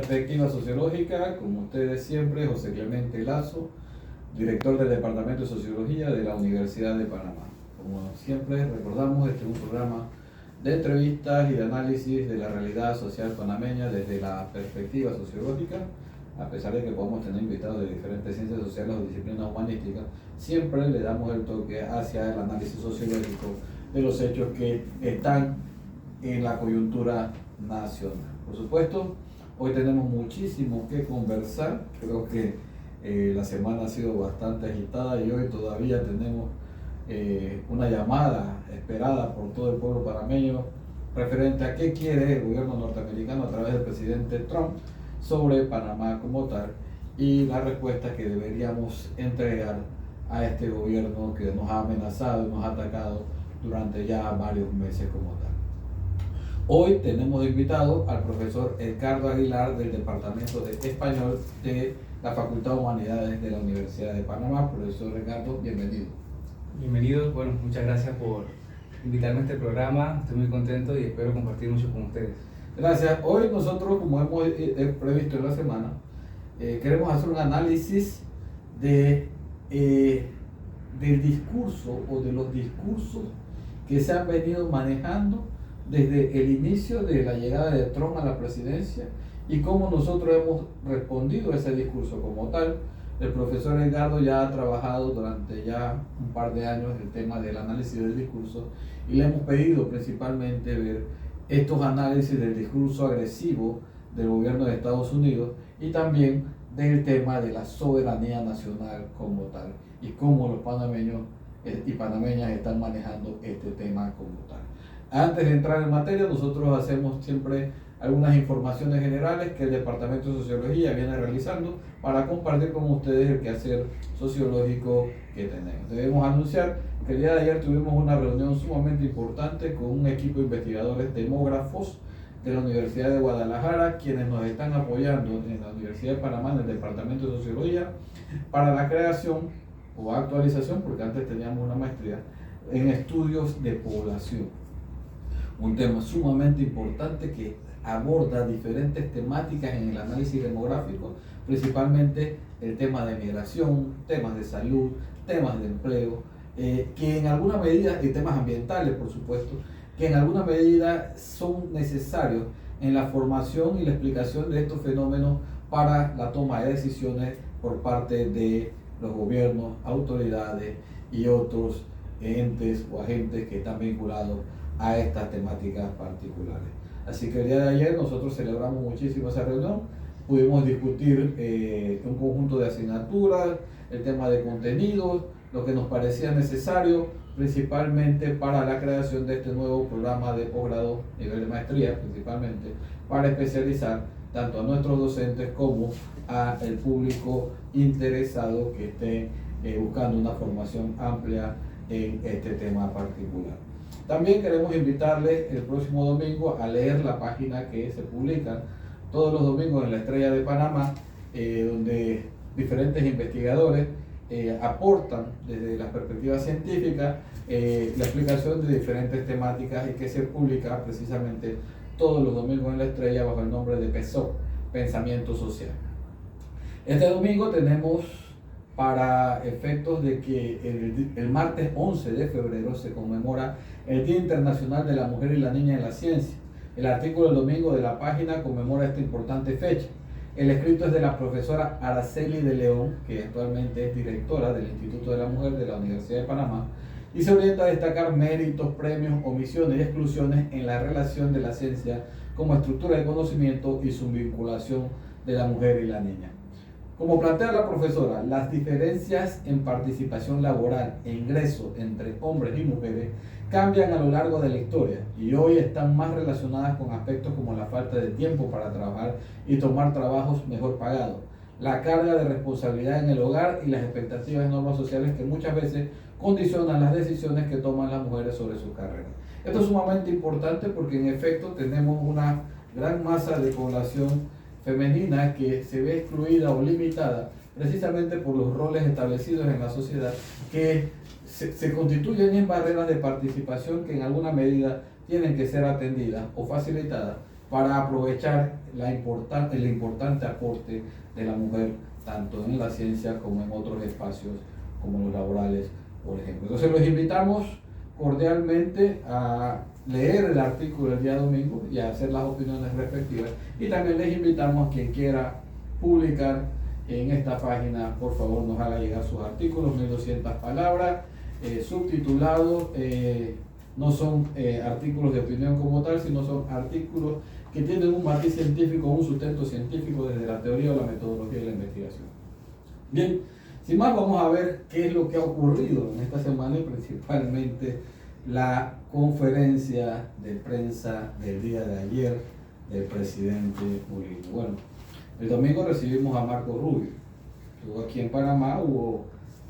Perspectiva Sociológica, con ustedes siempre, José Clemente Lazo, director del Departamento de Sociología de la Universidad de Panamá. Como siempre, recordamos, este es un programa de entrevistas y de análisis de la realidad social panameña desde la perspectiva sociológica. A pesar de que podemos tener invitados de diferentes ciencias sociales o disciplinas humanísticas, siempre le damos el toque hacia el análisis sociológico de los hechos que están en la coyuntura nacional. Por supuesto, hoy tenemos muchísimo que conversar. Creo que la semana ha sido bastante agitada y hoy todavía tenemos una llamada esperada por todo el pueblo panameño referente a qué quiere el gobierno norteamericano a través del presidente Trump sobre Panamá como tal y la respuesta que deberíamos entregar a este gobierno que nos ha amenazado y nos ha atacado durante ya varios meses como tal. Hoy tenemos invitado al profesor Edgardo Aguilar del Departamento de Español de la Facultad de Humanidades de la Universidad de Panamá. Profesor Edgardo, bienvenido. Bienvenido, bueno, muchas gracias por invitarme a este programa, estoy muy contento y espero compartir mucho con ustedes. Gracias. Hoy nosotros, como hemos previsto en la semana, queremos hacer un análisis del discurso o de los discursos que se han venido manejando desde el inicio de la llegada de Trump a la presidencia y cómo nosotros hemos respondido a ese discurso como tal. El profesor Edgardo ya ha trabajado durante ya un par de años el tema del análisis del discurso y le hemos pedido principalmente ver estos análisis del discurso agresivo del gobierno de Estados Unidos y también del tema de la soberanía nacional como tal y cómo los panameños y panameñas están manejando este tema como tal. Antes de entrar en materia, nosotros hacemos siempre algunas informaciones generales que el Departamento de Sociología viene realizando para compartir con ustedes el quehacer sociológico que tenemos. Debemos anunciar que el día de ayer tuvimos una reunión sumamente importante con un equipo de investigadores demógrafos de la Universidad de Guadalajara, quienes nos están apoyando en la Universidad de Panamá, en el Departamento de Sociología, para la creación o actualización, porque antes teníamos una maestría, en estudios de población. Un tema sumamente importante que aborda diferentes temáticas en el análisis demográfico, principalmente el tema de migración, temas de salud, temas de empleo, que en alguna medida, y temas ambientales por supuesto, que en alguna medida son necesarios en la formación y la explicación de estos fenómenos para la toma de decisiones por parte de los gobiernos, autoridades y otros entes o agentes que están vinculados a estas temáticas particulares. Así que el día de ayer nosotros celebramos muchísimo esa reunión, pudimos discutir un conjunto de asignaturas, el tema de contenidos, lo que nos parecía necesario, principalmente para la creación de este nuevo programa de posgrado, nivel de maestría principalmente, para especializar tanto a nuestros docentes como al público interesado que esté buscando una formación amplia en este tema particular. También queremos invitarles el próximo domingo a leer la página que se publica todos los domingos en La Estrella de Panamá, donde diferentes investigadores aportan desde la perspectiva científica la explicación de diferentes temáticas y que se publica precisamente todos los domingos en La Estrella bajo el nombre de PESOC, Pensamiento Social. Este domingo tenemos, para efectos de que el martes 11 de febrero se conmemora el Día Internacional de la Mujer y la Niña en la Ciencia. El artículo del domingo de la página conmemora esta importante fecha. El escrito es de la profesora Araceli de León, que actualmente es directora del Instituto de la Mujer de la Universidad de Panamá, y se orienta a destacar méritos, premios, omisiones y exclusiones en la relación de la ciencia como estructura de conocimiento y su vinculación de la mujer y la niña. Como plantea la profesora, las diferencias en participación laboral e ingreso entre hombres y mujeres cambian a lo largo de la historia y hoy están más relacionadas con aspectos como la falta de tiempo para trabajar y tomar trabajos mejor pagados, la carga de responsabilidad en el hogar y las expectativas y normas sociales que muchas veces condicionan las decisiones que toman las mujeres sobre su carrera. Esto es sumamente importante porque en efecto tenemos una gran masa de población femenina que se ve excluida o limitada precisamente por los roles establecidos en la sociedad que se constituyen en barreras de participación que en alguna medida tienen que ser atendidas o facilitadas para aprovechar el importante aporte de la mujer, tanto en la ciencia como en otros espacios, como los laborales, por ejemplo. Entonces los invitamos cordialmente a leer el artículo del día domingo y a hacer las opiniones respectivas. Y también les invitamos a quien quiera publicar en esta página, por favor nos haga llegar sus artículos, 1200 palabras, subtitulados. No son artículos de opinión como tal, sino son artículos que tienen un matiz científico, un sustento científico desde la teoría o la metodología de la investigación. Bien, sin más, vamos a ver qué es lo que ha ocurrido en esta semana y principalmente la conferencia de prensa del día de ayer del presidente Mulino. Bueno, el domingo recibimos a Marco Rubio. Estuvo aquí en Panamá, hubo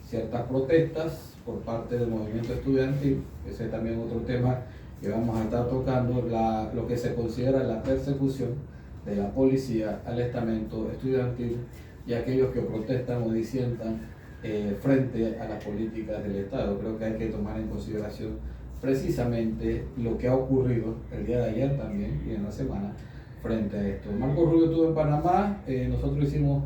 ciertas protestas por parte del movimiento estudiantil. Ese es también otro tema que vamos a estar tocando, lo que se considera la persecución de la policía al estamento estudiantil y aquellos que protestan o disientan frente a las políticas del Estado. Creo que hay que tomar en consideración precisamente lo que ha ocurrido el día de ayer también y en la semana frente a esto. Marco Rubio estuvo en Panamá, nosotros hicimos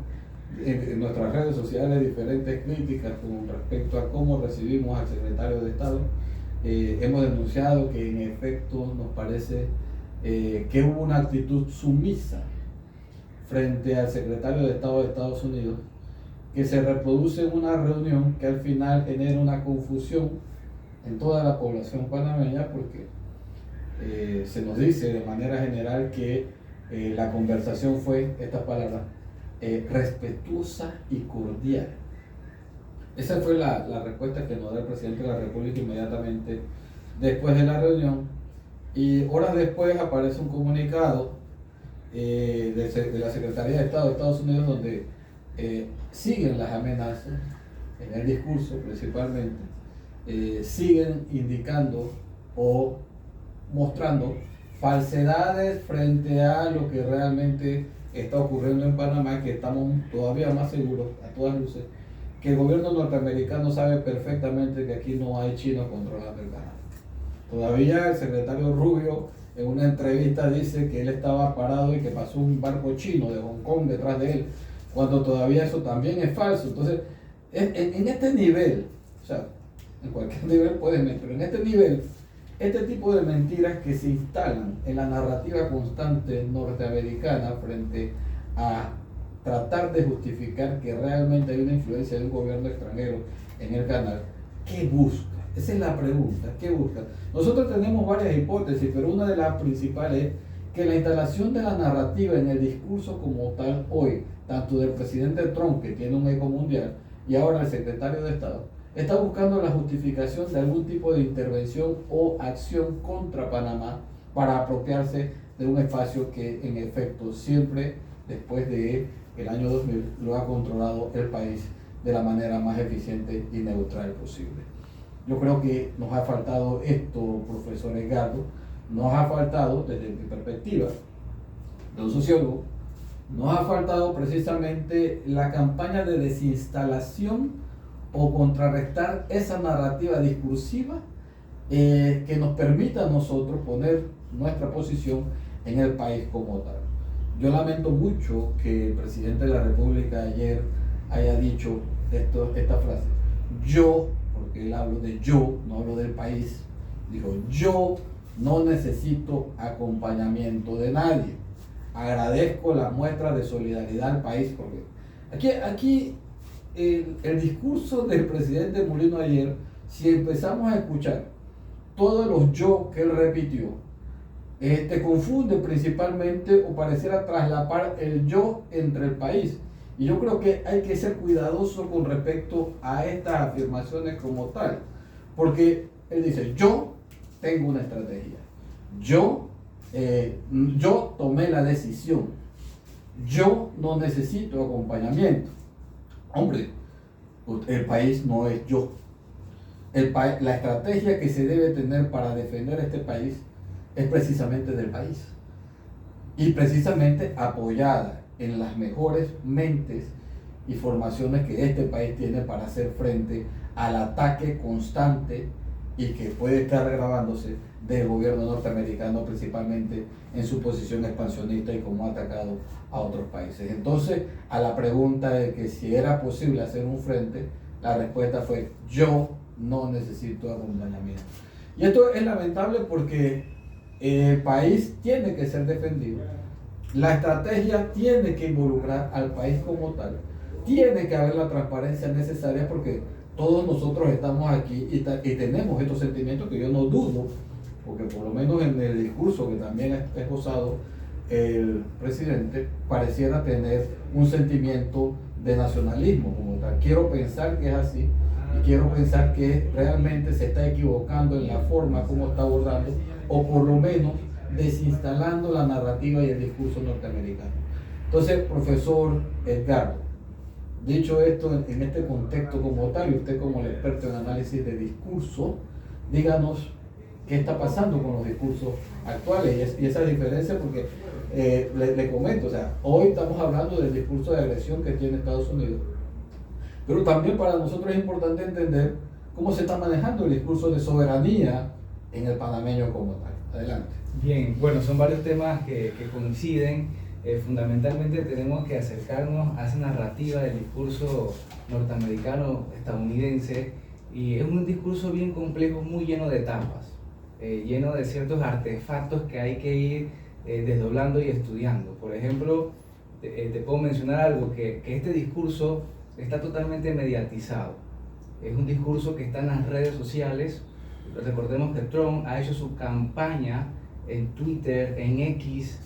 en nuestras redes sociales diferentes críticas con respecto a cómo recibimos al secretario de Estado. Hemos denunciado que en efecto nos parece que hubo una actitud sumisa frente al secretario de Estado de Estados Unidos, que se reproduce en una reunión que al final genera una confusión en toda la población panameña, porque se nos dice de manera general que la conversación fue, estas palabras, respetuosa y cordial. Esa fue la respuesta que nos da el presidente de la República inmediatamente después de la reunión, y horas después aparece un comunicado de la Secretaría de Estado de Estados Unidos donde siguen las amenazas en el discurso principalmente, siguen indicando o mostrando falsedades frente a lo que realmente está ocurriendo en Panamá, que estamos todavía más seguros, a todas luces, que el gobierno norteamericano sabe perfectamente que aquí no hay chinos controlando el canal. Todavía el secretario Rubio en una entrevista dice que él estaba parado y que pasó un barco chino de Hong Kong detrás de él, cuando todavía eso también es falso. Entonces, en este nivel, o sea, en cualquier nivel puedes mentir, pero en este nivel, este tipo de mentiras que se instalan en la narrativa constante norteamericana frente a tratar de justificar que realmente hay una influencia de un gobierno extranjero en el canal, ¿qué busca? Esa es la pregunta, ¿qué busca? Nosotros tenemos varias hipótesis, pero una de las principales es que la instalación de la narrativa en el discurso como tal hoy, tanto del presidente Trump, que tiene un eco mundial, y ahora el secretario de Estado, está buscando la justificación de algún tipo de intervención o acción contra Panamá para apropiarse de un espacio que en efecto siempre después de el año 2000 lo ha controlado el país de la manera más eficiente y neutral posible. Yo creo que nos ha faltado esto, profesor Edgardo, nos ha faltado, desde mi perspectiva de un sociólogo, nos ha faltado precisamente la campaña de desinstalación o contrarrestar esa narrativa discursiva que nos permita a nosotros poner nuestra posición en el país como tal. Yo lamento mucho que el presidente de la República ayer haya dicho esta frase. Yo, porque él hablo de yo, no hablo del país, dijo, yo no necesito acompañamiento de nadie. Agradezco la muestra de solidaridad al país, porque aquí el discurso del presidente Mulino ayer, si empezamos a escuchar todos los yo que él repitió, te confunde principalmente o pareciera traslapar el yo entre el país. Y yo creo que hay que ser cuidadoso con respecto a estas afirmaciones como tal, porque él dice, yo tengo una estrategia, yo tomé la decisión, yo no necesito acompañamiento. Hombre, el país no es yo. La estrategia que se debe tener para defender este país es precisamente del país y precisamente apoyada en las mejores mentes y formaciones que este país tiene para hacer frente al ataque constante y que puede estar grabándose del gobierno norteamericano, principalmente en su posición expansionista y cómo ha atacado a otros países. Entonces, a la pregunta de que si era posible hacer un frente, la respuesta fue: yo no necesito acompañamiento. Y esto es lamentable porque el país tiene que ser defendido, la estrategia tiene que involucrar al país como tal, tiene que haber la transparencia necesaria, porque todos nosotros estamos aquí y tenemos estos sentimientos que yo no dudo, porque por lo menos en el discurso que también ha esbozado el presidente, pareciera tener un sentimiento de nacionalismo como tal. Quiero pensar que es así y quiero pensar que realmente se está equivocando en la forma como está abordando, o por lo menos desinstalando la narrativa y el discurso norteamericano. Entonces, profesor Edgardo, dicho esto en este contexto como tal, y usted como el experto en análisis de discurso, díganos qué está pasando con los discursos actuales y esa diferencia, porque le comento, o sea, hoy estamos hablando del discurso de agresión que tiene Estados Unidos, pero también para nosotros es importante entender cómo se está manejando el discurso de soberanía en el panameño como tal. Adelante. Bien, bueno, son varios temas que coinciden. Fundamentalmente tenemos que acercarnos a esa narrativa del discurso norteamericano estadounidense, y es un discurso bien complejo, muy lleno de etapas, lleno de ciertos artefactos que hay que ir desdoblando y estudiando. Por ejemplo, te puedo mencionar algo, que este discurso está totalmente mediatizado. Es un discurso que está en las redes sociales. Recordemos que Trump ha hecho su campaña en Twitter, en X,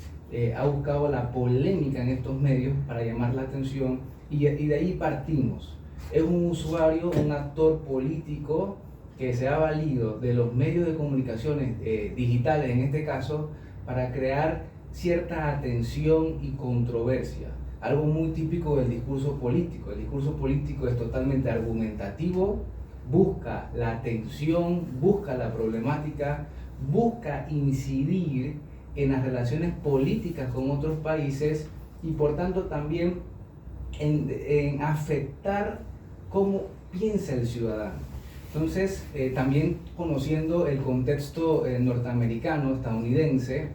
ha buscado la polémica en estos medios para llamar la atención, y de ahí partimos. Es un usuario, un actor político que se ha valido de los medios de comunicaciones digitales, en este caso, para crear cierta atención y controversia. Algo muy típico del discurso político. El discurso político es totalmente argumentativo, busca la atención, busca la problemática, busca incidir en las relaciones políticas con otros países, y por tanto también en afectar cómo piensa el ciudadano. Entonces, también conociendo el contexto norteamericano, estadounidense,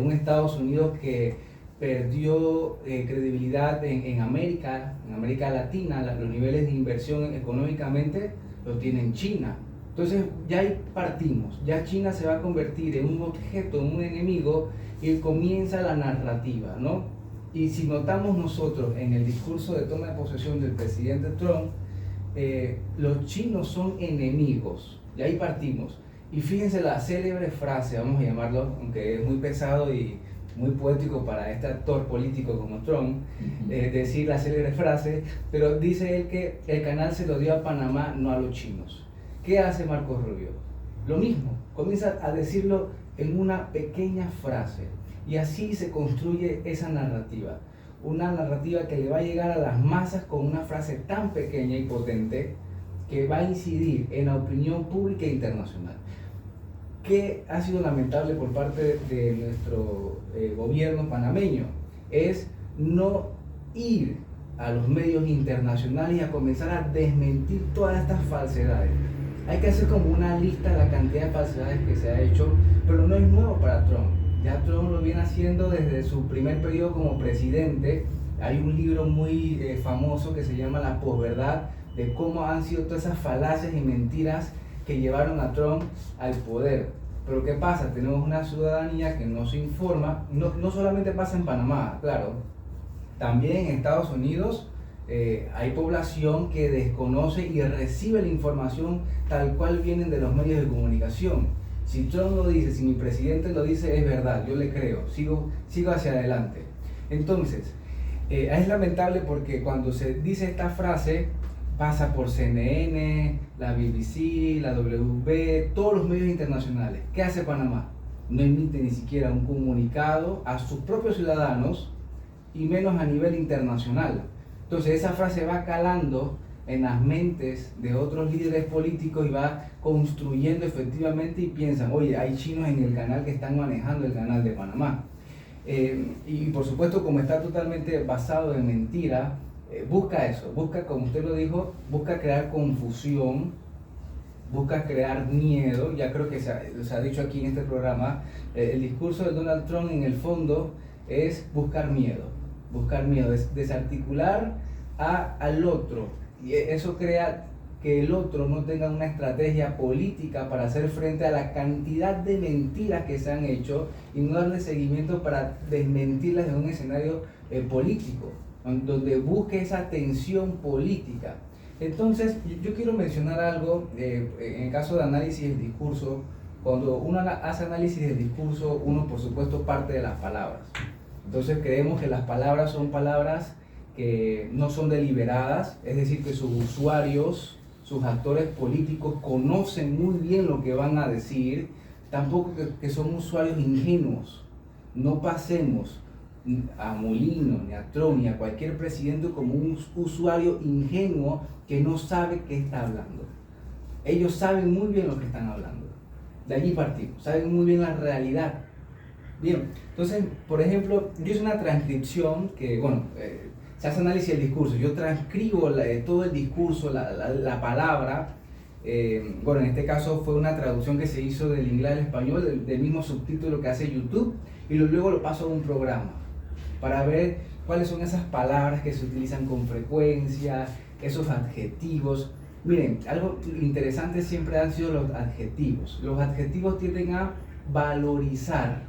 un Estados Unidos que perdió credibilidad en América Latina, los niveles de inversión económicamente los tiene China. Entonces ya ahí partimos, ya China se va a convertir en un objeto, en un enemigo, y comienza la narrativa, ¿no? Y si notamos nosotros en el discurso de toma de posesión del presidente Trump, los chinos son enemigos, y ahí partimos. Y fíjense la célebre frase, vamos a llamarlo, aunque es muy pesado y muy poético para este actor político como Trump, decir la célebre frase, pero dice él que el canal se lo dio a Panamá, no a los chinos. ¿Qué hace Marco Rubio? Lo mismo, comienza a decirlo en una pequeña frase, y así se construye esa narrativa. Una narrativa que le va a llegar a las masas con una frase tan pequeña y potente que va a incidir en la opinión pública e internacional. ¿Qué ha sido lamentable por parte de nuestro gobierno panameño? Es no ir a los medios internacionales y a comenzar a desmentir todas estas falsedades. Hay que hacer como una lista de la cantidad de falsedades que se ha hecho, pero no es nuevo para Trump. Ya Trump lo viene haciendo desde su primer periodo como presidente. Hay un libro muy famoso que se llama La posverdad, de cómo han sido todas esas falacias y mentiras que llevaron a Trump al poder. Pero ¿qué pasa? Tenemos una ciudadanía que no se informa. No solamente pasa en Panamá, claro. También en Estados Unidos hay población que desconoce y recibe la información tal cual vienen de los medios de comunicación. Si Trump lo dice, si mi presidente lo dice, es verdad, yo le creo, sigo hacia adelante. Entonces, es lamentable porque cuando se dice esta frase, pasa por CNN, la BBC, la WB, todos los medios internacionales. ¿Qué hace Panamá? No emite ni siquiera un comunicado a sus propios ciudadanos, y menos a nivel internacional. Entonces esa frase va calando en las mentes de otros líderes políticos y va construyendo efectivamente, y piensan, oye, hay chinos en el canal que están manejando el canal de Panamá. Y por supuesto, como está totalmente basado en mentira, busca eso, busca, como usted lo dijo, busca crear confusión, busca crear miedo. Ya creo que se ha dicho aquí en este programa, el discurso de Donald Trump en el fondo es buscar miedo, desarticular al otro, y eso crea que el otro no tenga una estrategia política para hacer frente a la cantidad de mentiras que se han hecho y no darle seguimiento para desmentirlas en un escenario político, donde busque esa tensión política. Entonces, yo quiero mencionar algo, en el caso de análisis del discurso. Cuando uno hace análisis del discurso, uno por supuesto parte de las palabras. Entonces creemos que las palabras son palabras que no son deliberadas, es decir, que sus usuarios, sus actores políticos conocen muy bien lo que van a decir, tampoco que son usuarios ingenuos. No pasemos a Molino, ni a Trump, ni a cualquier presidente como un usuario ingenuo que no sabe qué está hablando. Ellos saben muy bien lo que están hablando. De allí partimos, saben muy bien la realidad. Bien, entonces, por ejemplo, yo hice una transcripción que, se hace análisis del discurso. Yo transcribo todo el discurso, la palabra. En este caso fue una traducción que se hizo del inglés al español, del mismo subtítulo que hace YouTube, y luego lo paso a un programa para ver cuáles son esas palabras que se utilizan con frecuencia, esos adjetivos. Miren, algo interesante siempre han sido los adjetivos. Los adjetivos tienden a valorizar,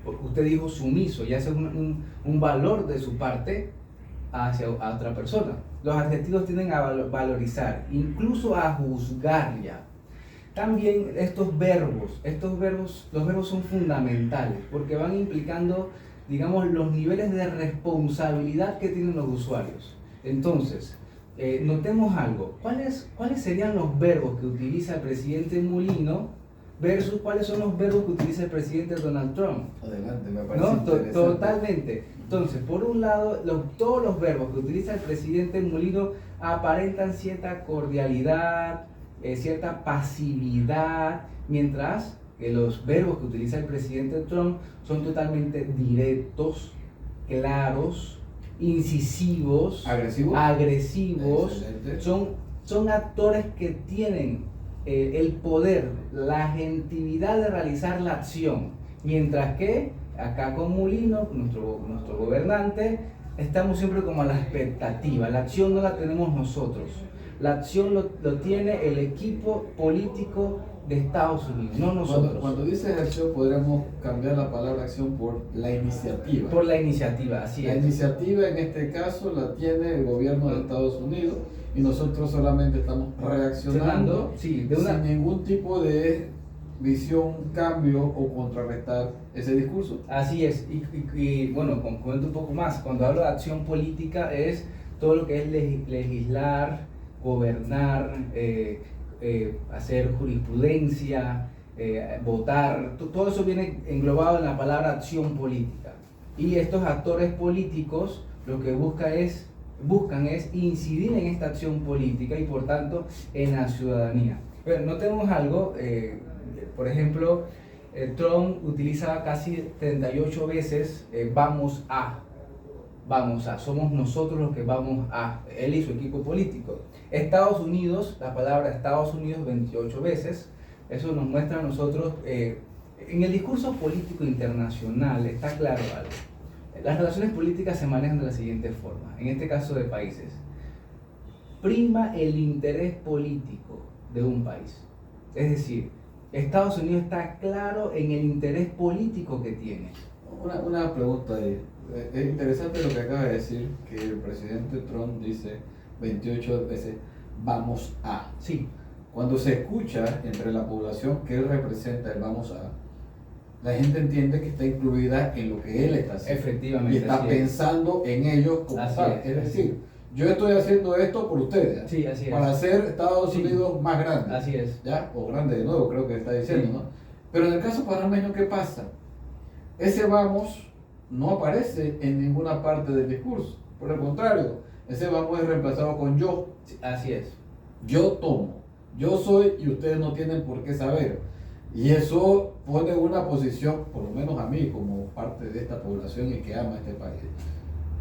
porque usted dijo sumiso, y hace un valor de su parte hacia otra persona. Los adjetivos tienden a valorizar, incluso a juzgar ya. También los verbos son fundamentales, porque van implicando, digamos, los niveles de responsabilidad que tienen los usuarios. Entonces, notemos algo. ¿Cuáles serían los verbos que utiliza el presidente Molino versus cuáles son los verbos que utiliza el presidente Donald Trump? Adelante, me parece ¿No? interesante. Totalmente. Entonces, por un lado, todos los verbos que utiliza el presidente Molino aparentan cierta cordialidad, cierta pasividad, mientras que los verbos que utiliza el presidente Trump son totalmente directos, claros, incisivos, agresivos. Son actores que tienen el poder, la agentividad de realizar la acción, mientras que acá con Molino, nuestro gobernante, estamos siempre como a la expectativa. La acción no la tenemos nosotros, la acción lo tiene el equipo político de Estados Unidos, no nosotros. Cuando dices acción, podríamos cambiar la palabra acción por la iniciativa. Por la iniciativa, así es. La iniciativa en este caso la tiene el gobierno de Estados Unidos y nosotros solamente estamos reaccionando sin ningún tipo de visión, cambio o contrarrestar ese discurso. Así es, y comento un poco más. Cuando hablo de acción política es todo lo que es legislar, gobernar, hacer jurisprudencia, votar, todo eso viene englobado en la palabra acción política. Y estos actores políticos lo que buscan es incidir en esta acción política y por tanto en la ciudadanía. Pero notemos algo, por ejemplo, Trump utiliza casi 38 veces vamos a, somos nosotros los que vamos a, él y su equipo político. Estados Unidos, la palabra Estados Unidos 28 veces, eso nos muestra a nosotros, en el discurso político internacional está claro algo. Las relaciones políticas se manejan de la siguiente forma, en este caso de países. Prima el interés político de un país, es decir, Estados Unidos está claro en el interés político que tiene. Una pregunta ahí. Es interesante lo que acaba de decir, que el presidente Trump dice 28 veces vamos a. Sí. Cuando se escucha entre la población que él representa el vamos a, la gente entiende que está incluida en lo que él está haciendo. Efectivamente. Y está pensando en ellos como tal. Es decir, yo estoy haciendo esto por ustedes. Sí, así es. Para hacer Estados Unidos más grande. Así es. ¿Ya? O grande de nuevo, creo que está diciendo, ¿no? Pero en el caso panameño, ¿qué pasa? Ese vamos no aparece en ninguna parte del discurso. Por el contrario, ese vamos es reemplazado con yo. Así es. Yo tomo, yo soy y ustedes no tienen por qué saber. Y eso pone una posición, por lo menos a mí, como parte de esta población y que ama este país,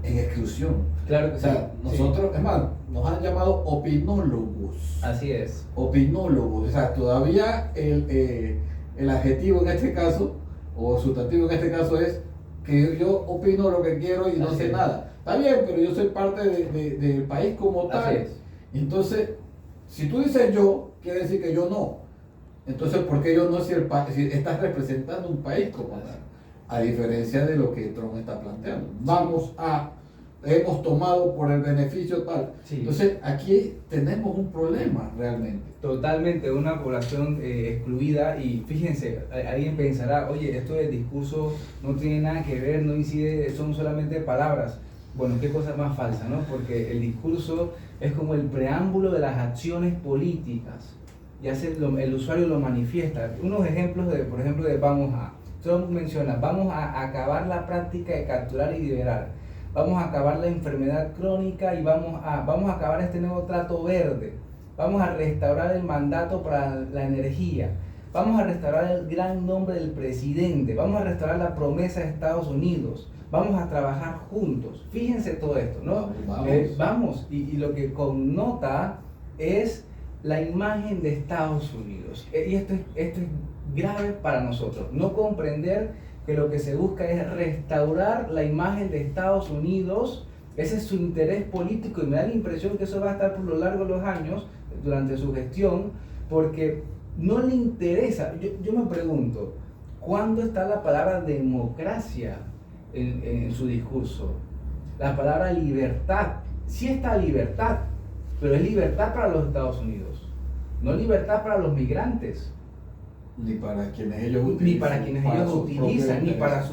en exclusión. Claro que O sea, sí. nosotros, es más, nos han llamado opinólogos. Así es. Opinólogos. O sea, todavía el adjetivo en este caso, o sustantivo en este caso es que yo opino lo que quiero y no Así sé es. nada. Está bien, pero yo soy parte del país como Así tal. es. Entonces, si tú dices yo, quiere decir que yo no. Entonces, ¿por qué yo no si estás representando un país como tal? A diferencia de lo que Trump está planteando. Hemos tomado por el beneficio tal. Sí. Entonces, aquí tenemos un problema realmente. Totalmente, una población excluida, y fíjense, alguien pensará, oye, esto del discurso no tiene nada que ver, no incide, son solamente palabras. Bueno, qué cosa más falsa, ¿no? Porque el discurso es como el preámbulo de las acciones políticas, y el usuario lo manifiesta. Unos ejemplos, por ejemplo, de Trump menciona, vamos a acabar la práctica de capturar y liberar, vamos a acabar la enfermedad crónica y vamos a acabar este nuevo trato verde. Vamos a restaurar el mandato para la energía. Vamos a restaurar el gran nombre del presidente. Vamos a restaurar la promesa de Estados Unidos. Vamos a trabajar juntos. Fíjense todo esto, ¿no? Vamos. Y lo que connota es la imagen de Estados Unidos. Y esto es grave para nosotros. No comprender que lo que se busca es restaurar la imagen de Estados Unidos. Ese es su interés político, y me da la impresión que eso va a estar por lo largo de los años durante su gestión, porque no le interesa. Yo me pregunto, ¿cuándo está la palabra democracia en su discurso? La palabra libertad. Sí está libertad, pero es libertad para los Estados Unidos, no libertad para los migrantes. Ni para quienes ellos utilizan. Ni para quienes ellos utilizan, ni para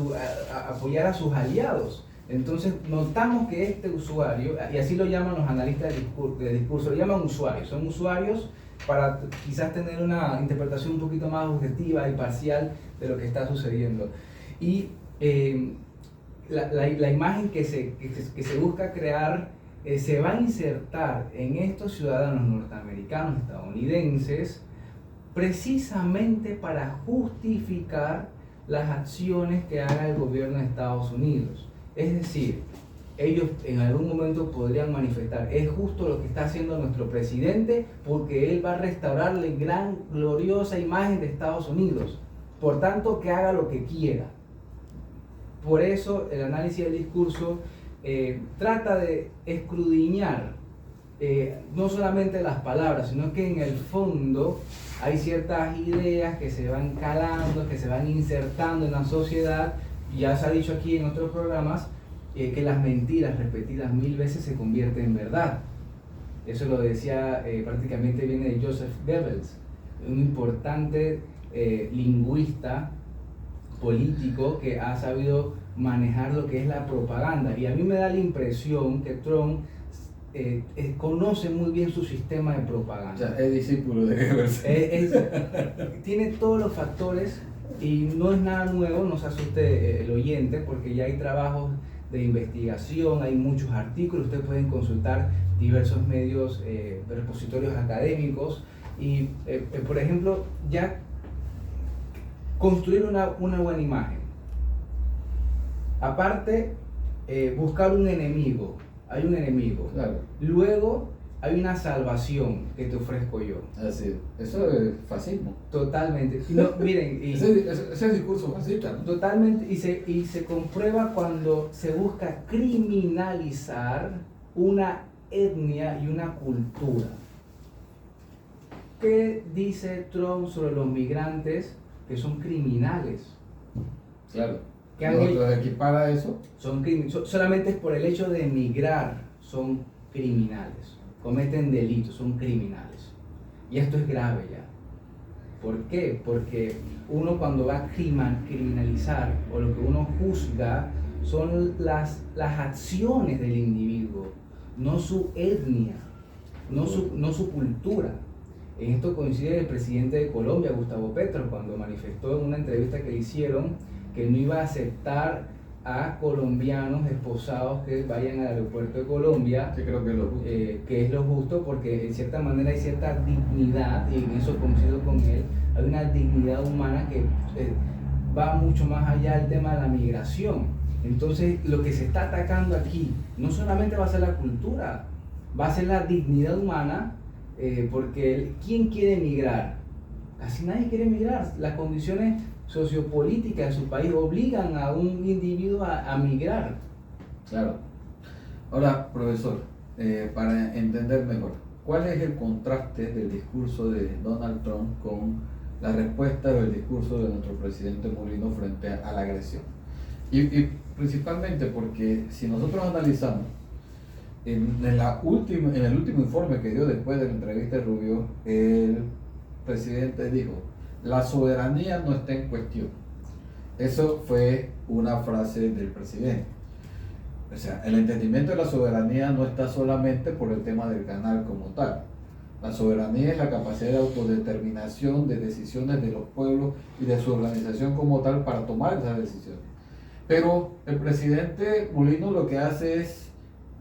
apoyar a sus aliados. Entonces notamos que este usuario, y así lo llaman los analistas de discurso, lo llaman usuarios, son usuarios para quizás tener una interpretación un poquito más objetiva y parcial de lo que está sucediendo. Y la imagen que se busca crear se va a insertar en estos ciudadanos norteamericanos, estadounidenses, precisamente para justificar las acciones que haga el gobierno de Estados Unidos. Es decir, ellos en algún momento podrían manifestar, es justo lo que está haciendo nuestro presidente, porque él va a restaurar la gran, gloriosa imagen de Estados Unidos. Por tanto, que haga lo que quiera. Por eso el análisis del discurso trata de escudriñar no solamente las palabras, sino que en el fondo hay ciertas ideas que se van calando, que se van insertando en la sociedad. Ya se ha dicho aquí en otros programas que las mentiras repetidas 1000 veces se convierten en verdad. Eso lo decía, prácticamente viene de Joseph Goebbels, un importante lingüista político que ha sabido manejar lo que es la propaganda. Y a mí me da la impresión que Trump conoce muy bien su sistema de propaganda. O sea, es discípulo de Goebbels. Tiene todos los factores, y no es nada nuevo, no se asuste el oyente, porque ya hay trabajos de investigación, hay muchos artículos, ustedes pueden consultar diversos medios, repositorios académicos, y por ejemplo, ya construir una buena imagen. Aparte, buscar un enemigo. Hay un enemigo. Claro. Luego hay una salvación que te ofrezco yo. Así, eso es fascismo. Totalmente. No, miren, ese discurso fascista, ¿no? Totalmente, y se comprueba cuando se busca criminalizar una etnia y una cultura. ¿Qué dice Trump sobre los migrantes que son criminales? Claro. ¿Qué han hecho? Los equipara eso. Solamente por el hecho de emigrar son criminales, cometen delitos, son criminales. Y esto es grave ya. ¿Por qué? Porque uno, cuando va a criminalizar, o lo que uno juzga, son las acciones del individuo, no su etnia, no su cultura. En esto coincide el presidente de Colombia, Gustavo Petro, cuando manifestó en una entrevista que le hicieron que no iba a aceptar a colombianos esposados que vayan al aeropuerto de Colombia, que creo que es lo justo. Que es lo justo, porque en cierta manera hay cierta dignidad, y en eso coincido con él, hay una dignidad humana que va mucho más allá del tema de la migración. Entonces, lo que se está atacando aquí no solamente va a ser la cultura, va a ser la dignidad humana, porque ¿quién quiere emigrar? Casi nadie quiere emigrar. Las condiciones sociopolíticas de su país obligan a un individuo a migrar. Claro. Ahora, profesor, para entender mejor, ¿cuál es el contraste del discurso de Donald Trump con la respuesta del discurso de nuestro presidente Molino frente a la agresión? Y principalmente porque si nosotros analizamos en el último informe que dio después de la entrevista de Rubio, el presidente dijo: la soberanía no está en cuestión. Eso fue una frase del presidente. O sea, el entendimiento de la soberanía no está solamente por el tema del canal como tal. La soberanía es la capacidad de autodeterminación de decisiones de los pueblos y de su organización como tal para tomar esas decisiones. Pero el presidente Molino lo que hace es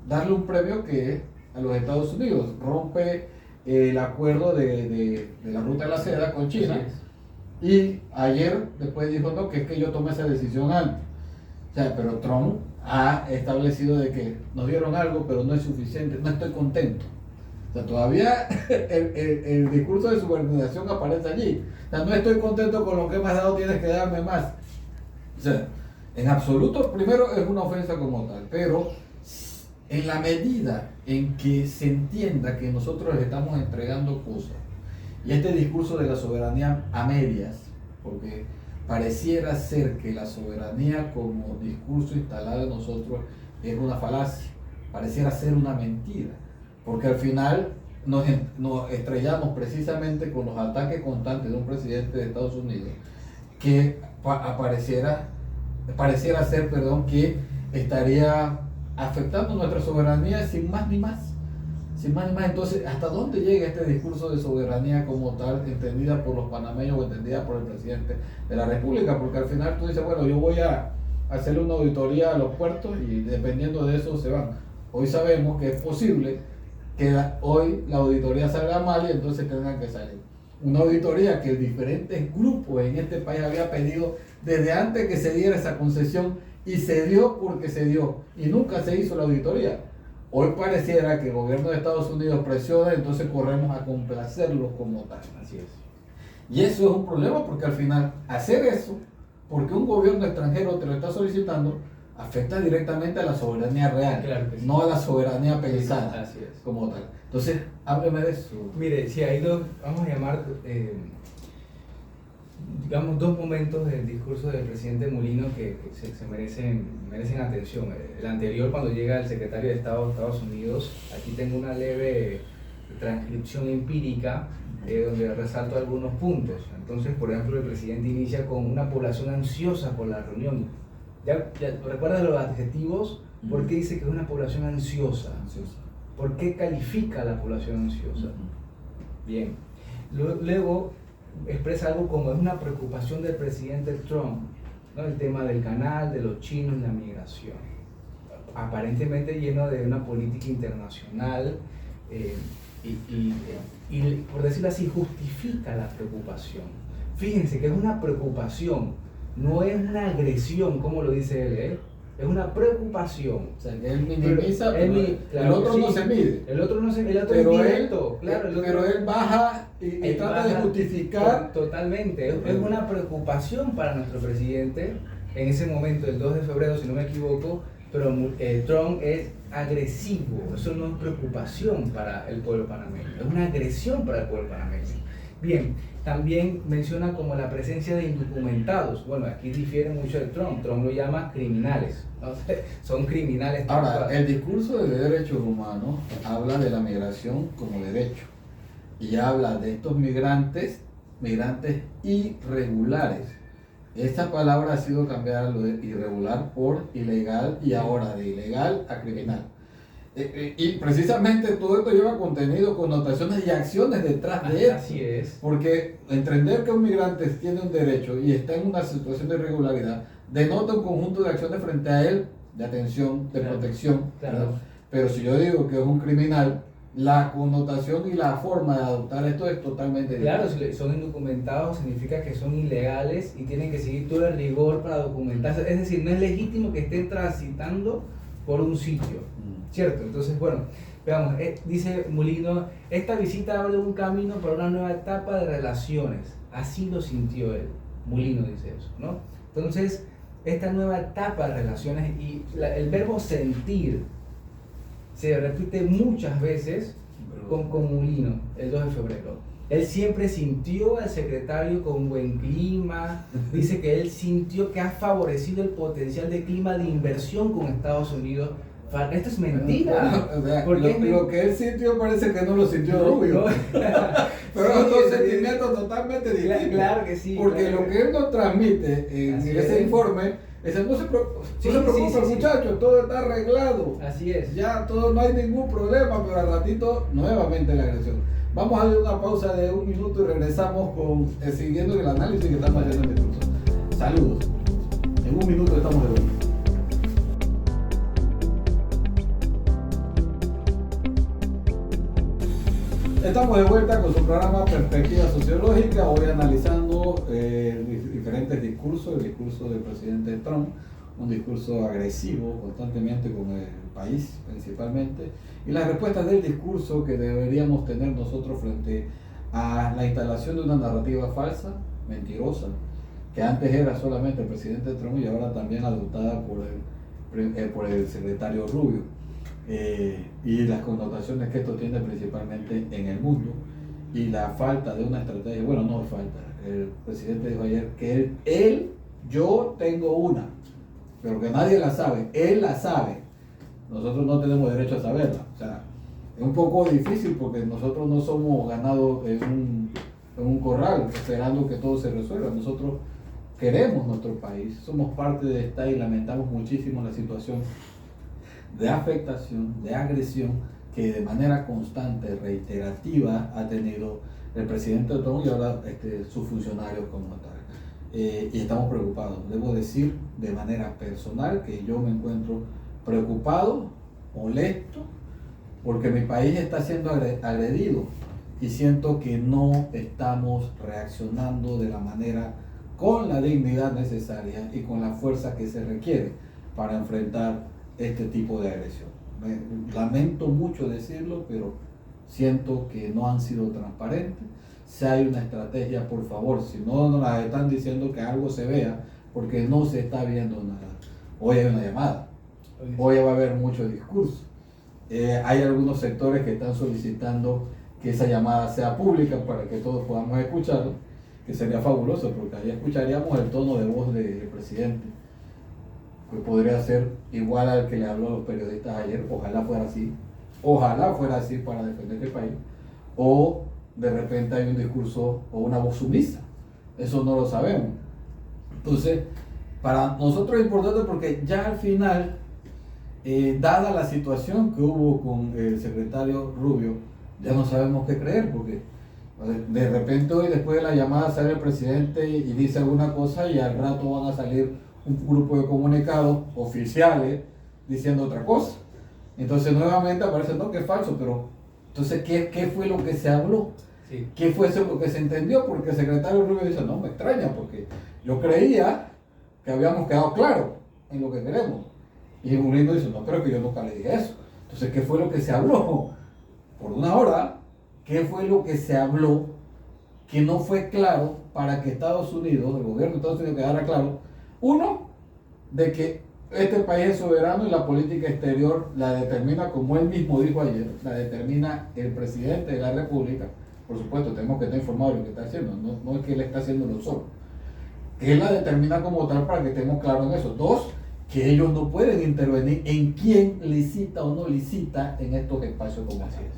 darle un premio que a los Estados Unidos rompe el acuerdo de la ruta de la seda con China. Y ayer después dijo: no, que es que yo tomé esa decisión antes. O sea, pero Trump ha establecido de que nos dieron algo, pero no es suficiente, no estoy contento. O sea, todavía el discurso de subordinación aparece allí. O sea, no estoy contento con lo que me has dado, tienes que darme más. O sea, en absoluto, primero es una ofensa como tal, pero en la medida en que se entienda que nosotros le estamos entregando cosas, y este discurso de la soberanía a medias, porque pareciera ser que la soberanía como discurso instalado en nosotros es una falacia, pareciera ser una mentira, porque al final nos estrellamos precisamente con los ataques constantes de un presidente de Estados Unidos que pareciera ser, que estaría afectando nuestra soberanía sin más ni más. Sin más ni más. Entonces, ¿hasta dónde llega este discurso de soberanía como tal, entendida por los panameños o entendida por el presidente de la República? Porque al final tú dices: bueno, yo voy a hacerle una auditoría a los puertos y dependiendo de eso se van. Hoy sabemos que es posible que hoy la auditoría salga mal y entonces tengan que salir. Una auditoría que diferentes grupos en este país había pedido desde antes que se diera esa concesión, y se dio porque se dio y nunca se hizo la auditoría. Hoy pareciera que el gobierno de Estados Unidos presiona, entonces corremos a complacerlo como tal. Así es. Y eso es un problema, porque al final hacer eso, porque un gobierno extranjero te lo está solicitando, afecta directamente a la soberanía real, Claro que sí. no a la soberanía pensada. Así es. Como tal. Entonces, hábleme de eso. Mire, si hay dos, vamos a llamar, digamos, dos momentos del discurso del presidente Molino que se merecen atención. El anterior, cuando llega el secretario de Estado de Estados Unidos, aquí tengo una leve transcripción empírica donde resalto algunos puntos. Entonces, por ejemplo, el presidente inicia con una población ansiosa por la reunión. ¿Ya recuerda los adjetivos? ¿Por qué dice que es una población ansiosa? ¿Por qué califica a la población ansiosa? Bien. Luego expresa algo como es una preocupación del presidente Trump, ¿no? El tema del canal, de los chinos, la migración. Aparentemente lleno de una política internacional y por decirlo así, justifica la preocupación. Fíjense que es una preocupación, no es una agresión, como lo dice él, es una preocupación. O sea, que él minimiza, claro, el otro sí, no se mide. El otro es Pero directo, claro. Pero él baja y trata de justificar. Totalmente, es una preocupación para nuestro presidente en ese momento, el 2 de febrero, si no me equivoco, pero Trump es agresivo, eso no es preocupación para el pueblo panameño, es una agresión para el pueblo panameño. Bien, también menciona como la presencia de indocumentados. Bueno, aquí difiere mucho de Trump lo llama criminales, ¿no? Son criminales. Ahora, el discurso de derechos humanos habla de la migración como derecho y habla de estos migrantes irregulares. Esta palabra ha sido cambiada, lo de irregular, por ilegal, y ahora de ilegal a criminal. Y precisamente todo esto lleva contenido, connotaciones y acciones detrás de esto. Así es. Porque entender que un migrante tiene un derecho y está en una situación de irregularidad denota un conjunto de acciones frente a él, de atención, de protección. Claro. Pero si yo digo que es un criminal, la connotación y la forma de adoptar esto es totalmente Claro, diferente. si son indocumentados significa que son ilegales y tienen que seguir todo el rigor para documentarse. Es decir, no es legítimo que estén transitando por un sitio, ¿cierto? Entonces, bueno, veamos, dice Mulino, esta visita abre un camino para una nueva etapa de relaciones. Así lo sintió él. Mulino dice eso, ¿no? Entonces, esta nueva etapa de relaciones y el verbo sentir se repite muchas veces con Mulino el 2 de febrero. Él siempre sintió al secretario con buen clima, dice que él sintió que ha favorecido el potencial de clima de inversión con Estados Unidos. Esto es mentira. O sea, ¿Por qué? lo que él sintió parece que no lo sintió Rubio. Pero Sí, son dos sí, sentimientos totalmente distintos. Claro que sí. Porque claro. lo que él nos transmite en Así ese es. informe es no se preocupe, Sí, sí. muchachos, todo está arreglado. Así es. Ya todo, no hay ningún problema, pero al ratito nuevamente la agresión. Vamos a dar una pausa de 1 minuto y regresamos con siguiendo el análisis que estamos haciendo en el curso. Saludos. En 1 minuto estamos de vuelta. Estamos de vuelta con su programa Perspectiva Sociológica, hoy analizando diferentes discursos, el discurso del presidente Trump, un discurso agresivo constantemente con el país principalmente, y las respuestas del discurso que deberíamos tener nosotros frente a la instalación de una narrativa falsa, mentirosa, que antes era solamente el presidente Trump y ahora también adoptada por el secretario Rubio. Y las connotaciones que esto tiene principalmente en el mundo y la falta de una estrategia, bueno, no falta, el presidente dijo ayer que yo tengo una, pero que nadie la sabe, él la sabe, nosotros no tenemos derecho a saberla, o sea, es un poco difícil porque nosotros no somos ganados en un corral esperando que todo se resuelva, nosotros queremos nuestro país, somos parte de esta y lamentamos muchísimo la situación de afectación, de agresión que de manera constante, reiterativa ha tenido el presidente Trump y ahora sus funcionarios como tal. Y estamos preocupados. Debo decir de manera personal que yo me encuentro preocupado, molesto, porque mi país está siendo agredido y siento que no estamos reaccionando de la manera con la dignidad necesaria y con la fuerza que se requiere para enfrentar este tipo de agresión. Lamento mucho decirlo, pero siento que no han sido transparentes. Si hay una estrategia, por favor, si no nos la están diciendo que algo se vea, porque no se está viendo nada. Hoy hay una llamada, hoy va a haber mucho discurso. Hay algunos sectores que están solicitando que esa llamada sea pública para que todos podamos escucharlo, que sería fabuloso, porque ahí escucharíamos el tono de voz del presidente, que podría ser igual al que le habló a los periodistas ayer, ojalá fuera así para defender el país, o de repente hay un discurso o una voz sumisa, eso no lo sabemos. Entonces, para nosotros es importante porque ya al final, dada la situación que hubo con el secretario Rubio, ya no sabemos qué creer, porque de repente hoy después de la llamada sale el presidente y dice alguna cosa y al rato van a salir un grupo de comunicados oficiales diciendo otra cosa. Entonces nuevamente aparece, no, que es falso, pero entonces, ¿qué fue lo que se habló? Sí. ¿Qué fue eso lo que se entendió? Porque el secretario Rubio dice, no, me extraña, porque yo creía que habíamos quedado claros en lo que queremos. Y Mulino dice, no, pero que yo nunca le dije eso. Entonces, ¿qué fue lo que se habló? Por una hora, ¿qué fue lo que se habló que no fue claro para que Estados Unidos, el gobierno de Estados Unidos quedara claro? Uno, de que este país es soberano y la política exterior la determina, como él mismo dijo ayer, la determina el presidente de la República. Por supuesto, tenemos que estar informados de lo que está haciendo, no es que él está haciéndolo solo. Que él la determina como tal para que estemos claros en eso. Dos, que ellos no pueden intervenir en quién licita o no licita en estos espacios comerciales.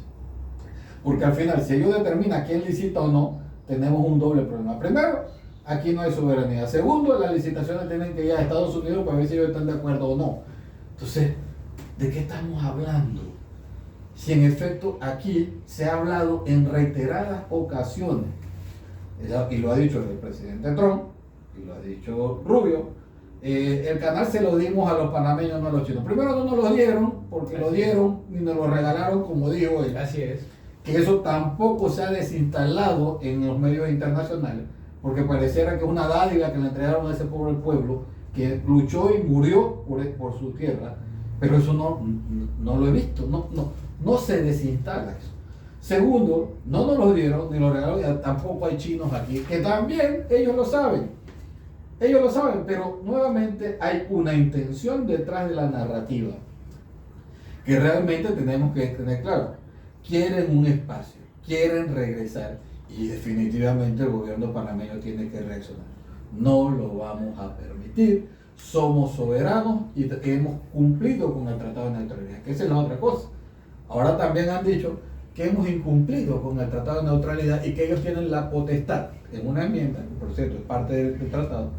Porque al final, si ellos determinan quién licita o no, tenemos un doble problema. Primero, aquí no hay soberanía. Segundo, las licitaciones tienen que ir a Estados Unidos para ver si ellos están de acuerdo o no. Entonces, ¿de qué estamos hablando? Si en efecto aquí se ha hablado en reiteradas ocasiones, y lo ha dicho el presidente Trump, y lo ha dicho Rubio, el canal se lo dimos a los panameños, no a los chinos. Primero no nos lo dieron, porque lo dieron y nos lo regalaron, como dijo él. Así es. Que eso tampoco se ha desinstalado en los medios internacionales, porque pareciera que es una dádiva que le entregaron a ese pobre pueblo que luchó y murió por su tierra, pero eso no lo he visto, no se desinstala eso. Segundo, no nos lo dieron ni lo regalaron, y tampoco hay chinos aquí, que también ellos lo saben, pero nuevamente hay una intención detrás de la narrativa que realmente tenemos que tener claro. Quieren un espacio, quieren regresar, y definitivamente el gobierno panameño tiene que reaccionar. No lo vamos a permitir, somos soberanos y hemos cumplido con el Tratado de Neutralidad, que esa es la otra cosa. Ahora también han dicho que hemos incumplido con el Tratado de Neutralidad y que ellos tienen la potestad, en una enmienda, que por cierto es parte del tratado,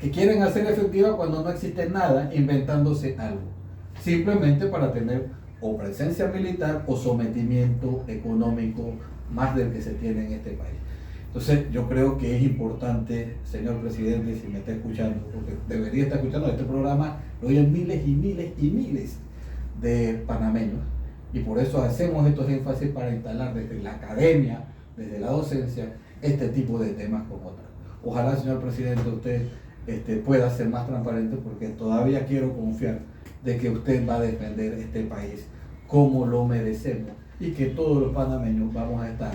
que quieren hacer efectiva cuando no existe nada, inventándose algo, simplemente para tener o presencia militar o sometimiento económico más del que se tiene en este país. Entonces yo creo que es importante, señor presidente, si me está escuchando, porque debería estar escuchando este programa, lo oyen miles y miles y miles de panameños, y por eso hacemos estos énfasis para instalar desde la academia, desde la docencia, este tipo de temas como tal. Ojalá, señor presidente, usted pueda ser más transparente, porque todavía quiero confiar de que usted va a defender este país como lo merecemos y que todos los panameños vamos a estar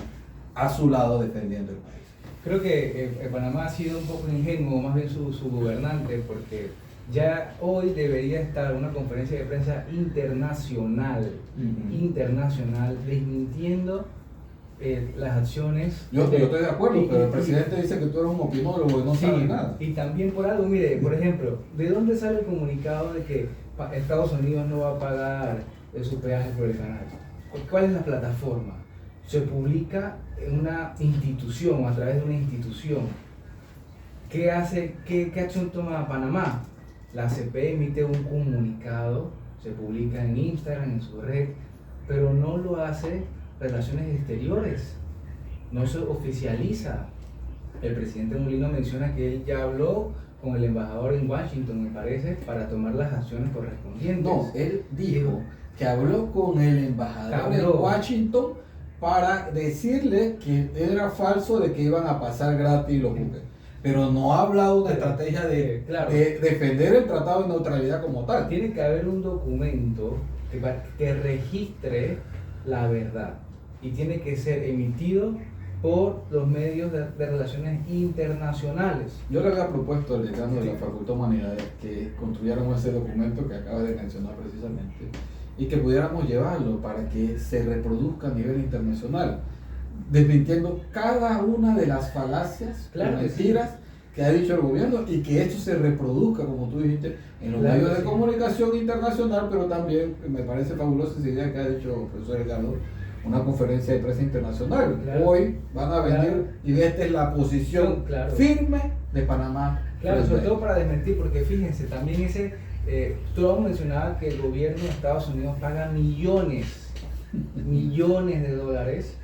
a su lado defendiendo el país. Creo que Panamá ha sido un poco ingenuo, más bien su gobernante, porque ya hoy debería estar una conferencia de prensa internacional, desmintiendo las acciones. Yo estoy de acuerdo, pero el presidente dice que tú eres un opinólogo y no sabe nada. Y también por algo, mire, por ejemplo, ¿de dónde sale el comunicado de que Estados Unidos no va a pagar su peaje por el canal? ¿Cuál es la plataforma? Se publica en una institución, a través de una institución. ¿Qué acción toma Panamá? La ACP emite un comunicado, se publica en Instagram, en su red, pero no lo hace Relaciones Exteriores, no se oficializa. El presidente Molino menciona que él ya habló con el embajador en Washington, me parece, para tomar las acciones correspondientes. No, él dijo que habló con el embajador en Washington para decirle que era falso de que iban a pasar gratis los buques. Pero no ha hablado de estrategia de defender el Tratado de Neutralidad como tal. Tiene que haber un documento que registre la verdad y tiene que ser emitido por los medios de relaciones internacionales. Yo le había propuesto al decano de la Facultad de Humanidades que construyeran ese documento que acaba de mencionar precisamente y que pudiéramos llevarlo para que se reproduzca a nivel internacional, desmintiendo cada una de las falacias, mentiras que ha dicho el gobierno, y que esto se reproduzca, como tú dijiste, en los medios de comunicación internacional, pero también me parece fabulosa esa idea que ha dicho el profesor Edgardo, una conferencia de prensa internacional. Hoy van a venir y esta es la posición firme de Panamá. Claro, sobre todo para desmentir, porque fíjense, también Trump mencionaba que el gobierno de Estados Unidos paga millones de dólares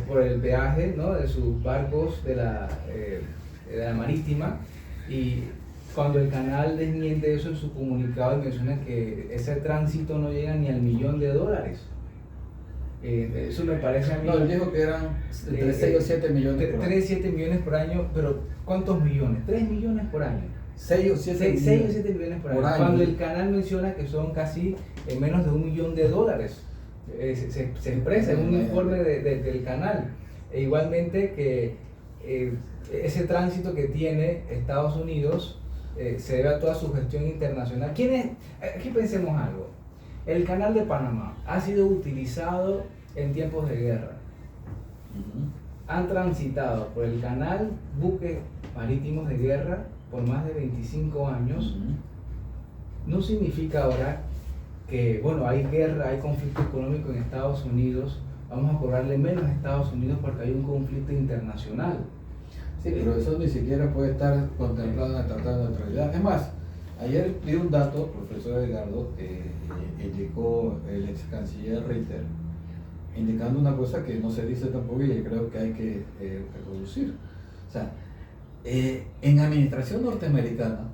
por el peaje, ¿no?, de sus barcos de la marítima, y cuando el canal desmiente eso en su comunicado y menciona que ese tránsito no llega ni al $1.000.000. Eso me parece a mí... No, él dijo que eran entre 6 o 7 millones por año. 3 o 7 millones por año, pero ¿cuántos millones? 3 millones por año. 6 o 7 millones por año. Cuando el canal menciona que son casi menos de $1 millón. Se expresa en un informe del canal. E igualmente que ese tránsito que tiene Estados Unidos se debe a toda su gestión internacional. Aquí pensemos algo. El canal de Panamá ha sido utilizado en tiempos de guerra. Han transitado por el canal buques marítimos de guerra por más de 25 años. No significa ahora que, bueno, hay guerra, hay conflicto económico en Estados Unidos, vamos a cobrarle menos a Estados Unidos porque hay un conflicto internacional. Sí, pero eso ni siquiera puede estar contemplado en el Tratado de Neutralidad. Es más, ayer vi un dato, profesor Edgardo, que indicó el ex canciller Reiter, indicando una cosa que no se dice tampoco y creo que hay que reproducir. O sea, en administración norteamericana,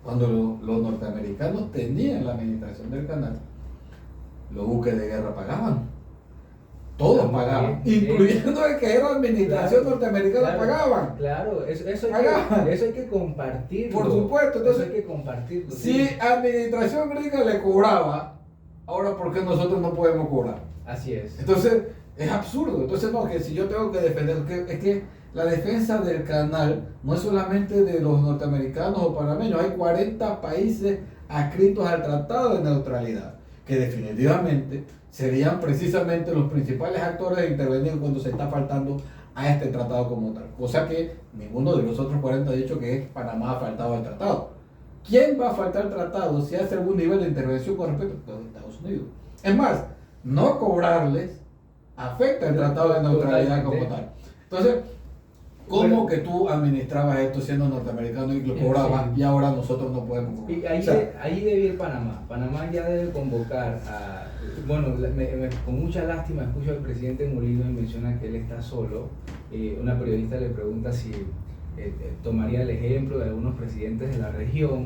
cuando los norteamericanos tenían la administración del canal, los buques de guerra pagaban. Todos pagaban, incluyendo el que era administración norteamericana, pagaban. Claro, eso hay que compartirlo. Por supuesto, entonces eso hay que compartirlo. Si administración gringa le cobraba, ahora ¿por qué nosotros no podemos cobrar? Así es. Entonces, es absurdo. Entonces, no, que si yo tengo que defender, es que la defensa del canal no es solamente de los norteamericanos o panameños, hay 40 países adscritos al Tratado de Neutralidad, que definitivamente serían precisamente los principales actores de intervenir cuando se está faltando a este tratado como tal. Cosa que ninguno de los otros 40 ha dicho que Panamá ha faltado al tratado. ¿Quién va a faltar al tratado si hace algún nivel de intervención con respecto a Estados Unidos? Es más, no cobrarles afecta el tratado de neutralidad como tal. Entonces, ¿cómo que tú administrabas esto siendo norteamericano y lo cobrabas y ahora nosotros no podemos cobrar? Y ahí debe ir Panamá. Panamá ya debe convocar a... Bueno, con mucha lástima escucho al presidente Molino y menciona que él está solo. Una periodista le pregunta si tomaría el ejemplo de algunos presidentes de la región.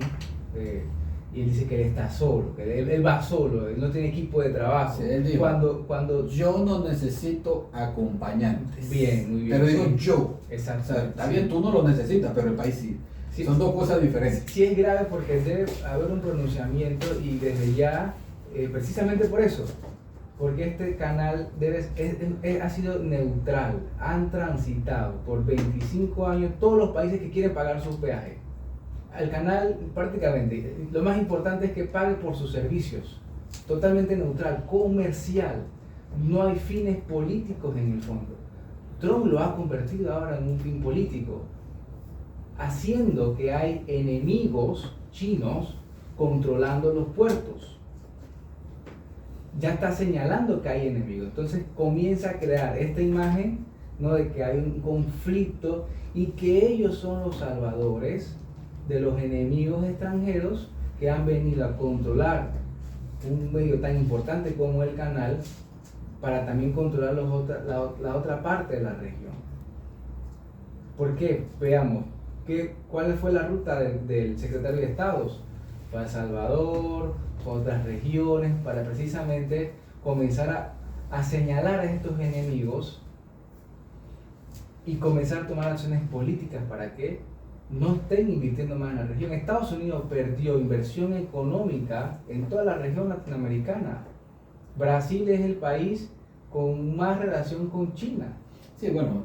Y él dice que él está solo, que él va solo, él no tiene equipo de trabajo. Sí, él dijo, cuando yo no necesito acompañantes. Bien, muy bien. Pero digo yo. Exacto. O sea, está bien, tú no lo necesitas, pero el país sí. Sí, son dos cosas diferentes. Sí es grave porque debe haber un pronunciamiento y desde ya, precisamente por eso, porque este canal ha sido neutral, han transitado por 25 años todos los países que quieren pagar sus peajes. Al canal prácticamente, lo más importante es que pague por sus servicios, totalmente neutral, comercial, no hay fines políticos en el fondo. Trump lo ha convertido ahora en un fin político, haciendo que hay enemigos chinos controlando los puertos. Ya está señalando que hay enemigos, entonces comienza a crear esta imagen, ¿no?, de que hay un conflicto y que ellos son los salvadores de los enemigos extranjeros que han venido a controlar un medio tan importante como el canal para también controlar la otra parte de la región. ¿Por qué? Veamos, ¿cuál fue la ruta del secretario de Estado? Fue a El Salvador, fue a otras regiones, para precisamente comenzar a señalar a estos enemigos y comenzar a tomar acciones políticas para que no estén invirtiendo más en la región. Estados Unidos perdió inversión económica en toda la región latinoamericana. Brasil es el país con más relación con China. Sí, bueno,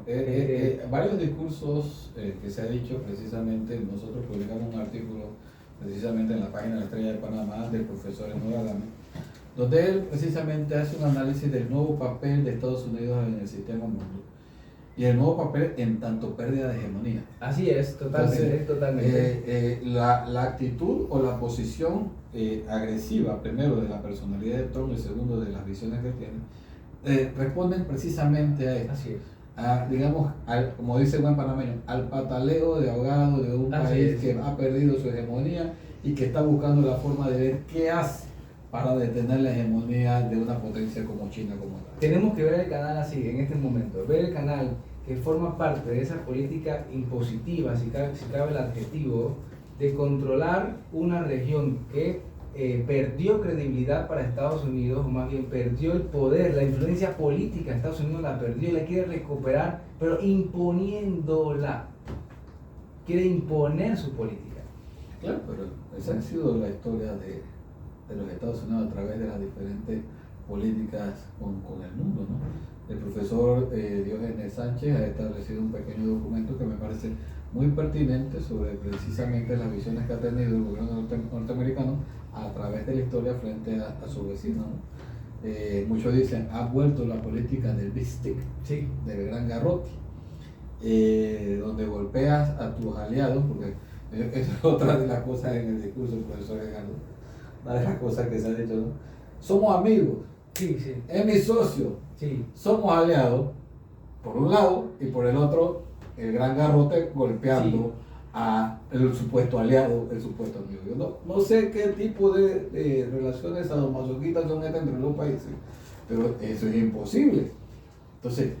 varios discursos que se ha dicho precisamente, nosotros publicamos un artículo precisamente en la página de la Estrella de Panamá del profesor Enoch Adame, donde él precisamente hace un análisis del nuevo papel de Estados Unidos en el sistema mundial y el nuevo papel en tanto pérdida de hegemonía. Así es, totalmente. Entonces, totalmente. La actitud o la posición agresiva, primero de la personalidad de Trump y segundo de las visiones que tiene, responden precisamente a esto. Así es. Digamos, como dice el buen panameño, al pataleo de ahogado de un país que ha perdido su hegemonía y que está buscando la forma de ver qué hace para detener la hegemonía de una potencia como China como tal. Tenemos que ver el canal así, en este momento, ver el canal que forma parte de esa política impositiva, si cabe el adjetivo, de controlar una región que perdió credibilidad para Estados Unidos, o más bien perdió el poder, la influencia política. Estados Unidos la perdió y la quiere recuperar, pero imponiéndola, quiere imponer su política. Claro, pero esa ha sido la historia de los Estados Unidos a través de las diferentes políticas con el mundo, ¿no? El profesor Diógenes Sánchez ha establecido un pequeño documento que me parece muy pertinente sobre precisamente las visiones que ha tenido el gobierno norteamericano a través de la historia frente a su vecino, ¿no? Muchos dicen, ha vuelto la política del Big Stick, sí, del gran garrote, donde golpeas a tus aliados, porque esa es otra de las cosas en el discurso del profesor Edgardo, una de las cosas que se ha dicho, ¿no? Somos amigos, sí, sí, es mi socio, sí, somos aliados, por un lado, y por el otro, el gran garrote golpeando sí a el supuesto aliado, el supuesto amigo. Yo no sé qué tipo de relaciones sadomasoquistas son estas entre los países, pero eso es imposible. Entonces,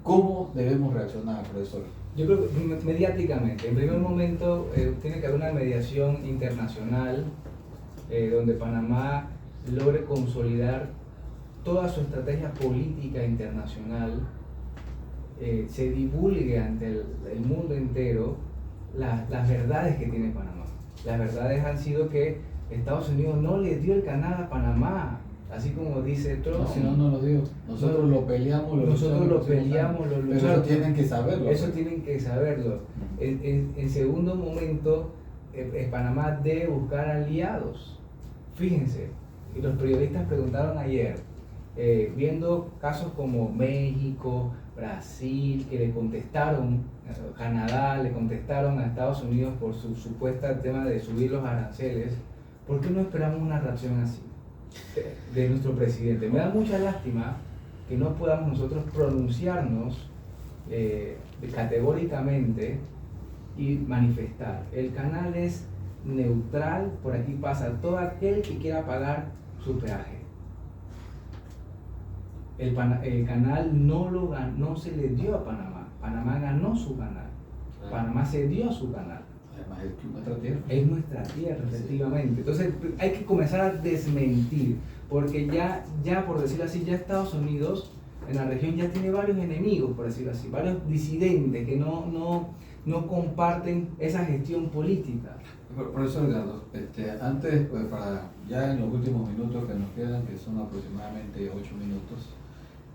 ¿cómo debemos reaccionar, profesor? Yo creo que mediáticamente, en primer momento tiene que haber una mediación internacional donde Panamá logre consolidar toda su estrategia política internacional, se divulgue ante el mundo entero las verdades que tiene Panamá. Las verdades han sido que Estados Unidos no le dio el canal a Panamá, así como dice Trump. No, si no, no lo dio. Nosotros lo peleamos, lo luchamos, pero eso tienen que saberlo. Eso tienen que saberlo. En segundo momento, Panamá debe buscar aliados. Fíjense, y los periodistas preguntaron ayer, viendo casos como México, Brasil, que le contestaron, Canadá, le contestaron a Estados Unidos por su supuesta tema de subir los aranceles, ¿por qué no esperamos una reacción así de nuestro presidente? Me da mucha lástima que no podamos nosotros pronunciarnos categóricamente y manifestar. El canal es neutral, por aquí pasa todo aquel que quiera pagar su peaje. El canal no se le dio a Panamá. Panamá ganó su canal. Panamá se dio a su canal. Además es nuestra tierra. Es nuestra tierra, efectivamente. Entonces hay que comenzar a desmentir, porque ya por decirlo así, ya Estados Unidos en la región ya tiene varios enemigos, por decirlo así, varios disidentes que no comparten esa gestión política. Profesor Edgardo, antes, pues para ya en los últimos minutos que nos quedan, que son aproximadamente 8 minutos,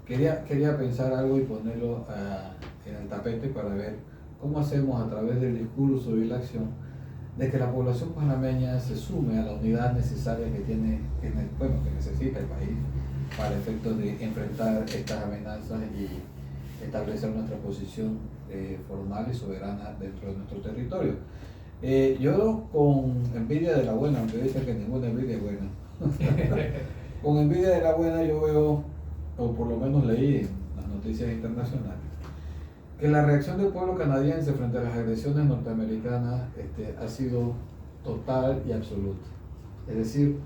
quería pensar algo y ponerlo en el tapete para ver cómo hacemos a través del discurso y la acción de que la población panameña se sume a la unidad necesaria que necesita el país para efectos de enfrentar estas amenazas y establecer nuestra posición formal y soberana dentro de nuestro territorio. Yo con envidia de la buena, aunque dicen que ninguna envidia es buena, con envidia de la buena yo veo, o por lo menos leí en las noticias internacionales, que la reacción del pueblo canadiense frente a las agresiones norteamericanas ha sido total y absoluta. Es decir,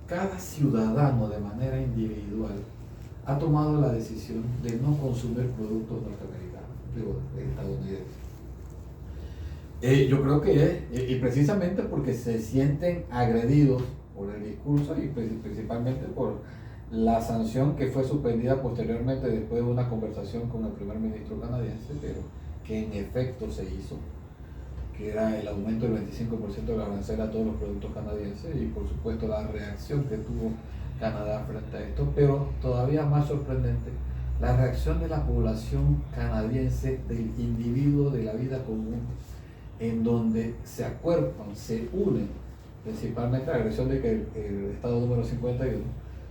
cada ciudadano de manera individual ha tomado la decisión de no consumir productos norteamericanos, estadounidenses. Yo creo que es, y precisamente porque se sienten agredidos por el discurso y principalmente por la sanción que fue suspendida posteriormente después de una conversación con el primer ministro canadiense, pero que en efecto se hizo, que era el aumento del 25% de la arancel a todos los productos canadienses y por supuesto la reacción que tuvo Canadá frente a esto, pero todavía más sorprendente, la reacción de la población canadiense, del individuo de la vida común, en donde se acuerpan, se unen, principalmente la agresión de que el Estado número 51,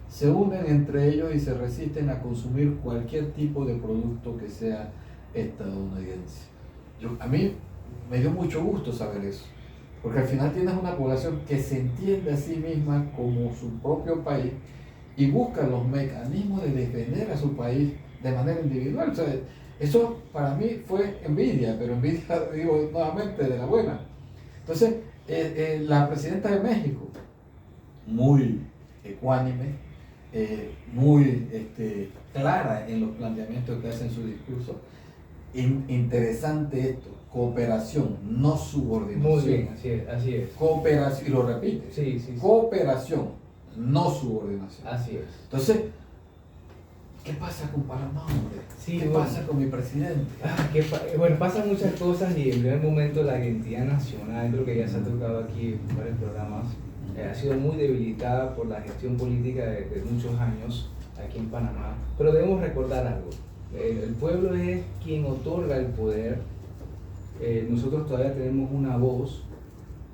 se unen entre ellos y se resisten a consumir cualquier tipo de producto que sea estadounidense. A mí me dio mucho gusto saber eso, porque al final tienes una población que se entiende a sí misma como su propio país y busca los mecanismos de defender a su país de manera individual. O sea, eso para mí fue envidia, pero envidia, digo nuevamente, de la buena. Entonces, la presidenta de México, muy ecuánime, muy clara en los planteamientos que hace en su discurso. Interesante esto, cooperación, no subordinación. Muy bien, así es. Cooperación, y lo repite, sí. Cooperación, no subordinación. Así es. Entonces, ¿qué pasa con Panamá, hombre? Sí, ¿Qué pasa con mi presidente? Bueno, pasan muchas cosas y en primer momento la identidad nacional, creo que ya se ha tocado aquí en varios programas, ha sido muy debilitada por la gestión política de muchos años aquí en Panamá. Pero debemos recordar algo, el pueblo es quien otorga el poder, nosotros todavía tenemos una voz,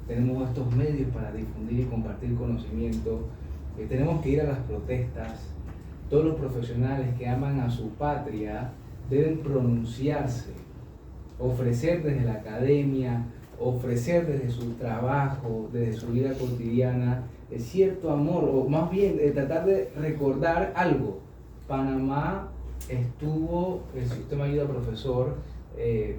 tenemos estos medios para difundir y compartir conocimiento, tenemos que ir a las protestas. Todos los profesionales que aman a su patria deben pronunciarse, ofrecer desde la academia, ofrecer desde su trabajo, desde su vida cotidiana, cierto amor, o más bien tratar de recordar algo. Panamá estuvo, si usted me ayuda, profesor,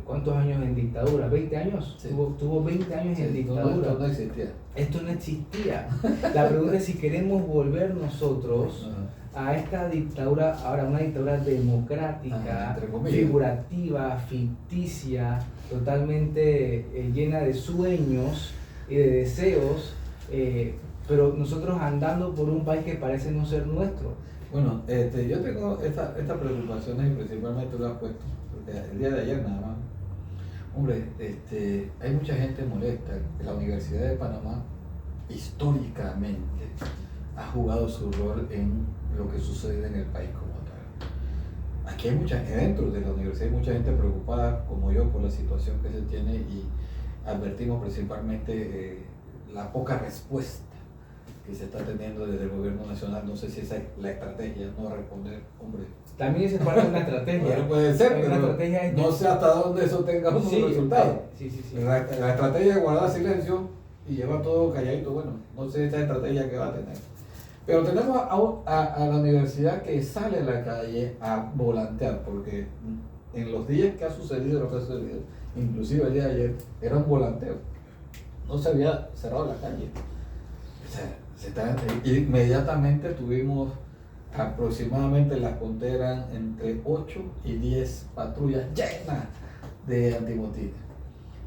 ¿cuántos años en dictadura? ¿20 años? Sí. Tuvo 20 años en dictadura. Esto no existía. Esto no existía. La pregunta es si queremos volver nosotros a esta dictadura, ahora una dictadura democrática, entre comillas, figurativa, ficticia, totalmente llena de sueños y de deseos, pero nosotros andando por un país que parece no ser nuestro. Bueno, yo tengo estas preocupaciones y principalmente lo has puesto, porque el día de ayer nada más. Hombre, hay mucha gente molesta. La Universidad de Panamá históricamente ha jugado su rol en lo que sucede en el país como tal. Aquí hay dentro de la universidad hay mucha gente preocupada, como yo, por la situación que se tiene y advertimos principalmente la poca respuesta que se está teniendo desde el gobierno nacional. No sé si esa es la estrategia, no responder, hombre. También es parte de una estrategia. Bueno, puede ser, pero estrategia no sé hasta dónde eso tenga unos resultados. Sí. La estrategia es guardar silencio y llevar todo calladito. Bueno, no sé esta estrategia que va a tener. Pero tenemos a la universidad que sale a la calle a volantear, porque en los días que ha sucedido lo que ha sucedido, inclusive el día de ayer, era un volanteo. No se había cerrado la calle. O sea, inmediatamente tuvimos aproximadamente en las fronteras entre 8 y 10 patrullas llenas de antimotines.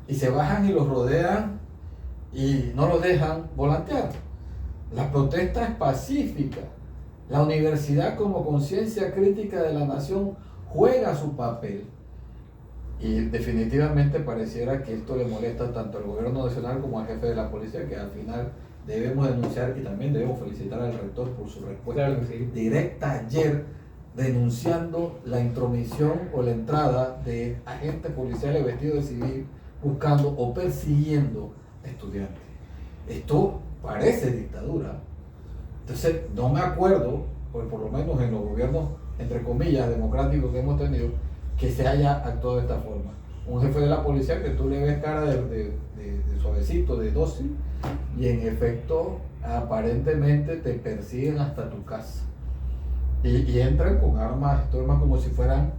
Y se bajan y los rodean y no los dejan volantear. La protesta es pacífica. La universidad, como conciencia crítica de la nación, juega su papel. Y definitivamente pareciera que esto le molesta tanto al gobierno nacional como al jefe de la policía, que al final debemos denunciar y también debemos felicitar al rector por su respuesta directa ayer, denunciando la intromisión o la entrada de agentes policiales vestidos de civil buscando o persiguiendo estudiantes. Esto parece dictadura. Entonces, no me acuerdo, por lo menos en los gobiernos, entre comillas, democráticos que hemos tenido, que se haya actuado de esta forma. Un jefe de la policía que tú le ves cara de suavecito, de dócil, y en efecto, aparentemente te persiguen hasta tu casa. Y entran con armas como si fueran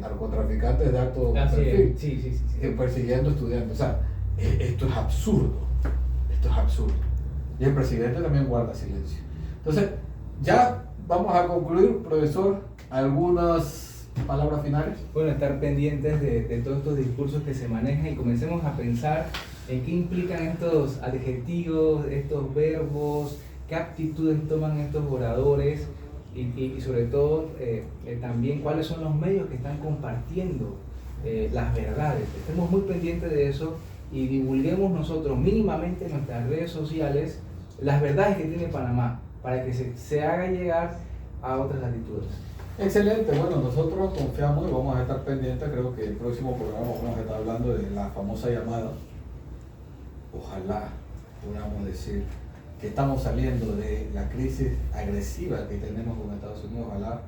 narcotraficantes de alto perfil, sí. persiguiendo estudiantes. O sea, esto es absurdo. Esto es absurdo. Y el presidente también guarda silencio. Entonces, ya vamos a concluir, profesor, algunas palabras finales. Bueno, estar pendientes de todos estos discursos que se manejan y comencemos a pensar en qué implican estos adjetivos, estos verbos, qué aptitudes toman estos oradores y sobre todo también cuáles son los medios que están compartiendo las verdades. Estemos muy pendientes de eso y divulguemos nosotros mínimamente en nuestras redes sociales las verdades que tiene Panamá para que se haga llegar a otras latitudes. Excelente, bueno, nosotros confiamos y vamos a estar pendientes. Creo que el próximo programa vamos a estar hablando de la famosa llamada. Ojalá podamos decir que estamos saliendo de la crisis agresiva que tenemos con Estados Unidos. Ojalá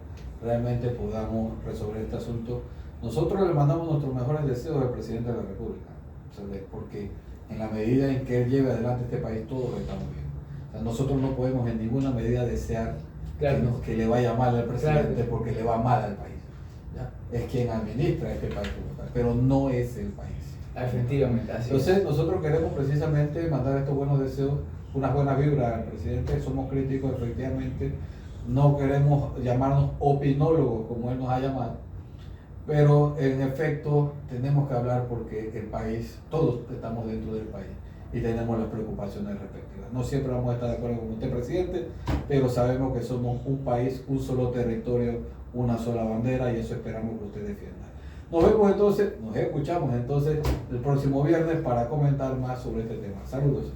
realmente podamos resolver este asunto. Nosotros le mandamos nuestros mejores deseos al presidente de la República, ¿sabes? Porque en la medida en que él lleve adelante este país, todos estamos bien. O sea, nosotros no podemos en ninguna medida desear que le vaya mal al presidente, porque le va mal al país. ¿Ya? Es quien administra este país, pero no es el país. Efectivamente, así Entonces, nosotros queremos precisamente mandar estos buenos deseos, unas buenas vibras al presidente. Somos críticos, efectivamente. No queremos llamarnos opinólogos, como él nos ha llamado. Pero, en efecto, tenemos que hablar porque el país, todos estamos dentro del país y tenemos las preocupaciones respectivas. No siempre vamos a estar de acuerdo con usted, presidente, pero sabemos que somos un país, un solo territorio, una sola bandera, y eso esperamos que usted defienda. Nos vemos entonces, nos escuchamos entonces el próximo viernes para comentar más sobre este tema. Saludos.